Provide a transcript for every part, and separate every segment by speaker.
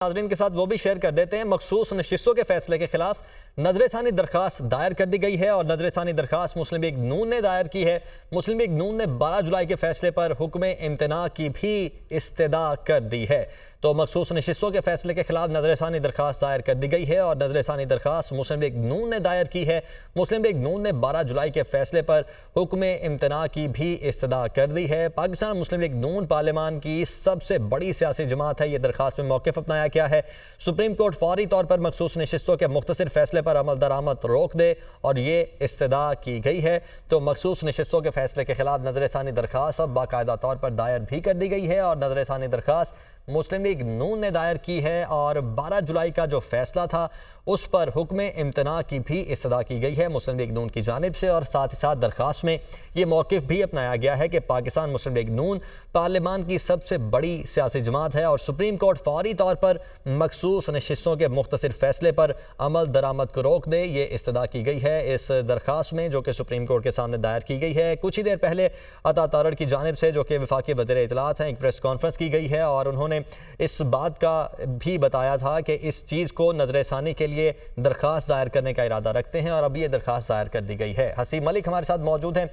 Speaker 1: ناظرین کے ساتھ وہ بھی شیئر کر دیتے ہیں۔ مخصوص نشستوں کے فیصلے کے خلاف نظر ثانی درخواست دائر کر دی گئی ہے اور نظر ثانی درخواست مسلم لیگ نون نے دائر کی ہے۔ مسلم لیگ نون نے 12 جولائی کے فیصلے پر حکم امتناع کی بھی استدعا کر دی ہے۔ تو مخصوص نشستوں کے فیصلے کے خلاف نظر ثانی درخواست دائر کر دی گئی ہے اور نظر ثانی درخواست مسلم لیگ نون نے دائر کی ہے۔ مسلم لیگ نون نے 12 جولائی کے فیصلے پر حکم امتناع کی بھی استدعا کر دی ہے۔ پاکستان مسلم لیگ نون پارلیمان کی سب سے بڑی سیاسی جماعت ہے۔ یہ درخواست میں موقف اپنایا کیا ہے۔ سپریم کورٹ فوری طور پر مخصوص نشستوں کے مختصر فیصلے پر عمل درآمد روک دے اور یہ استدعا کی گئی ہے۔ تو مخصوص نشستوں کے فیصلے کے خلاف نظر ثانی درخواست اب باقاعدہ طور پر دائر بھی کر دی گئی ہے اور نظر ثانی درخواست مسلم لیگ نون نے دائر کی ہے اور 12 جولائی کا جو فیصلہ تھا اس پر حکم امتناع کی بھی استدعا کی گئی ہے مسلم لیگ نون کی جانب سے، اور ساتھ ہی ساتھ درخواست میں یہ موقف بھی اپنایا گیا ہے کہ پاکستان مسلم لیگ نون پارلیمان کی سب سے بڑی سیاسی جماعت ہے اور سپریم کورٹ فوری طور پر مخصوص نشستوں کے مختصر فیصلے پر عمل درآمد کو روک دے، یہ استدعا کی گئی ہے اس درخواست میں جو کہ سپریم کورٹ کے سامنے دائر کی گئی ہے۔ کچھ ہی دیر پہلے عطا تارڑ کی جانب سے جو کہ وفاقی وزیر اطلاعات ہیں ایک پریس کانفرنس کی گئی ہے اور انہوں نے اس بات کا بھی بتایا تھا کہ اس چیز کو نظر ثانی کے لیے درخواست دائر کرنے کا ارادہ رکھتے ہیں اور اب یہ درخواست دائر کر دی گئی ہے۔ حسیب ملک ہمارے ساتھ موجود ہیں۔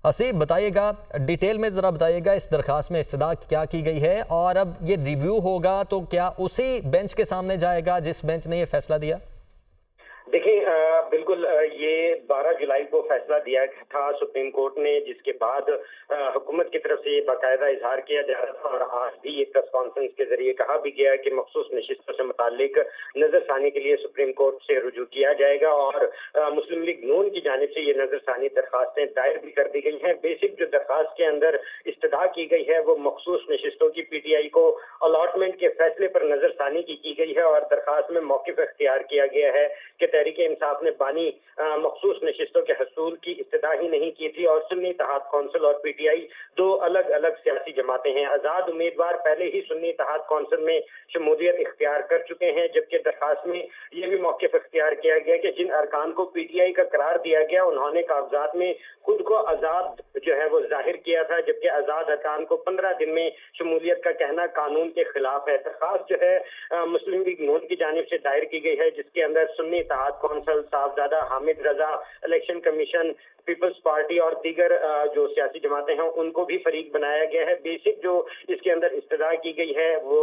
Speaker 1: حسیب بتائیے گا، ڈیٹیل میں ذرا بتائیے گا اس درخواست میں استدعا کیا کی گئی ہے اور اب یہ ریویو ہوگا تو کیا اسی بینچ کے سامنے جائے گا جس بینچ نے یہ فیصلہ دیا؟
Speaker 2: دیکھیں بالکل یہ 12 جولائی کو فیصلہ دیا تھا سپریم کورٹ نے، جس کے بعد حکومت کی طرف سے یہ باقاعدہ اظہار کیا جا رہا تھا اور آج بھی ایک پریس کانفرنس کے ذریعے کہا بھی گیا کہ مخصوص نشستوں سے متعلق نظر ثانی کے لیے سپریم کورٹ سے رجوع کیا جائے گا اور مسلم لیگ نون کی جانب سے یہ نظر ثانی درخواستیں دائر بھی کر دی گئی ہیں۔ بیسک جو درخواست کے اندر استدعا کی گئی ہے وہ مخصوص نشستوں کی پی ٹی آئی کو الاٹمنٹ کے فیصلے پر نظر ثانی کی گئی ہے اور درخواست میں موقف اختیار کیا گیا ہے کہ تحریک انصاف نے بانی مخصوص نشستوں کے حصول کی استدعا ہی نہیں کی تھی اور سنی اتحاد کونسل اور پی ٹی آئی دو الگ الگ سیاسی جماعتیں ہیں۔ آزاد امیدوار پہلے ہی سنی اتحاد کونسل میں شمولیت اختیار کر چکے ہیں، جبکہ درخواست میں یہ بھی موقف اختیار کیا گیا کہ جن ارکان کو پی ٹی آئی کا قرار دیا گیا انہوں نے کاغذات میں خود کو آزاد جو ہے وہ ظاہر کیا تھا، جبکہ آزاد ارکان کو 15 دن میں شمولیت کا کہنا قانون کے خلاف ہے۔ درخواست جو ہے مسلم لیگ نون کی جانب سے دائر کی گئی ہے جس کے اندر سنی اتحاد کونسل، صاحبزادہ حامد رضا، الیکشن کمیشن، پیپلز پارٹی اور دیگر جو سیاسی جماعتیں ہیں ان کو بھی فریق بنایا گیا ہے۔ بیسک جو اس کے اندر استدعا کی گئی ہے وہ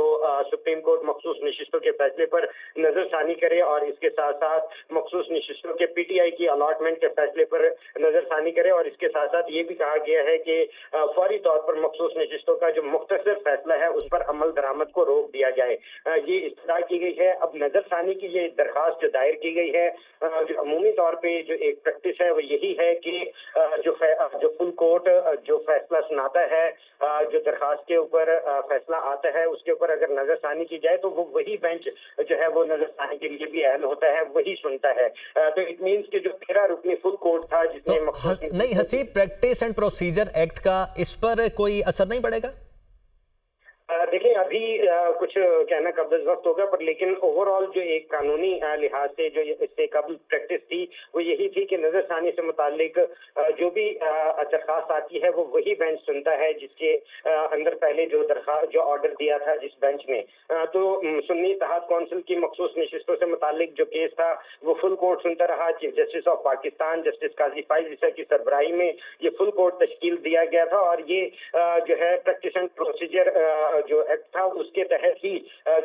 Speaker 2: سپریم کورٹ مخصوص نشستوں کے فیصلے پر نظر ثانی کرے اور اس کے ساتھ ساتھ مخصوص نشستوں کے پی ٹی آئی کی الاٹمنٹ کے فیصلے پر نظر ثانی کرے اور اس کے ساتھ ساتھ یہ بھی کہا گیا ہے کہ فوری طور پر مخصوص نشستوں کا جو مختصر فیصلہ ہے اس پر عمل درآمد کو روک دیا جائے۔ یہ استدعا کی گئی ہے۔ اب نظر ثانی کی یہ درخواست جو دائر کی گئی ہے جو عمومی طور پہ جو ایک پریکٹس ہے وہ یہی ہے کہ جو فل کورٹ جو فیصلہ سناتا ہے، جو درخواست کے اوپر فیصلہ آتا ہے اس کے اوپر اگر نظر ثانی کی جائے تو وہ وہی بینچ جو ہے وہ نظر ثانی کے لیے بھی اہل ہوتا ہے، وہی سنتا ہے۔ تو اٹ مینس کہ جو 13 رکنی فل کورٹ تھا جس نے
Speaker 1: نہیں Haseeb practice and procedure act کا اس پر کوئی اثر نہیں پڑے گا؟
Speaker 2: دیکھیں ابھی کچھ کہنا قبل وقت ہوگا پر لیکن اوور آل جو ایک قانونی لحاظ سے جو اس سے قبل پریکٹس تھی وہ یہی تھی کہ نظر ثانی سے متعلق جو بھی درخواست آتی ہے وہ وہی بینچ سنتا ہے جس کے اندر پہلے جو درخواست جو آرڈر دیا تھا جس بینچ نے۔ تو سنی اتحاد کونسل کی مخصوص نشستوں سے متعلق جو کیس تھا وہ فل کورٹ سنتا رہا۔ Chief justice of Pakistan justice قاضی فائز عیسیٰ کی سربراہی میں یہ فل کورٹ تشکیل دیا گیا تھا اور یہ جو ہے پریکٹس اینڈ پروسیجر جو ایکٹ تھا اس کے تحت ہی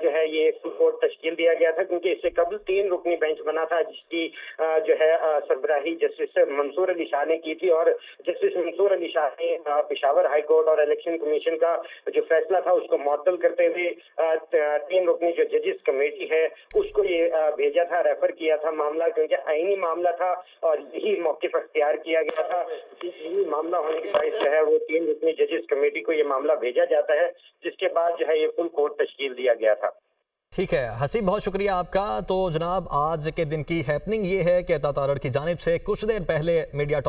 Speaker 2: جو ہے یہ فل کورٹ تشکیل دیا گیا تھا، کیونکہ اس سے قبل 3 رکنی بینچ بنا تھا جس کی جو ہے سربراہی جسٹس منصور علی شاہ نے کی تھی اور جسٹس منصور علی شاہ نے پشاور ہائی کورٹ اور الیکشن کمیشن کا جو فیصلہ تھا اس کو معطل کرتے ہوئے 3 رکنی جو ججز کمیٹی ہے اس کو یہ بھیجا تھا، ریفر کیا تھا معاملہ، کیونکہ آئینی معاملہ تھا اور یہی موقف اختیار کیا گیا تھا۔ یہی معاملہ ہونے کے باعث جو ہے وہ 3 رکنی ججز کمیٹی کو یہ معاملہ بھیجا جاتا ہے جس کے بعد جو ہے یہ فل کورٹ تشکیل دیا گیا تھا۔
Speaker 1: ٹھیک ہے حسیب، بہت شکریہ آپ کا۔ تو جناب آج کے دن کی ہیپننگ یہ ہے کہ عطا تارڑ کی جانب سے کچھ دیر پہلے میڈیا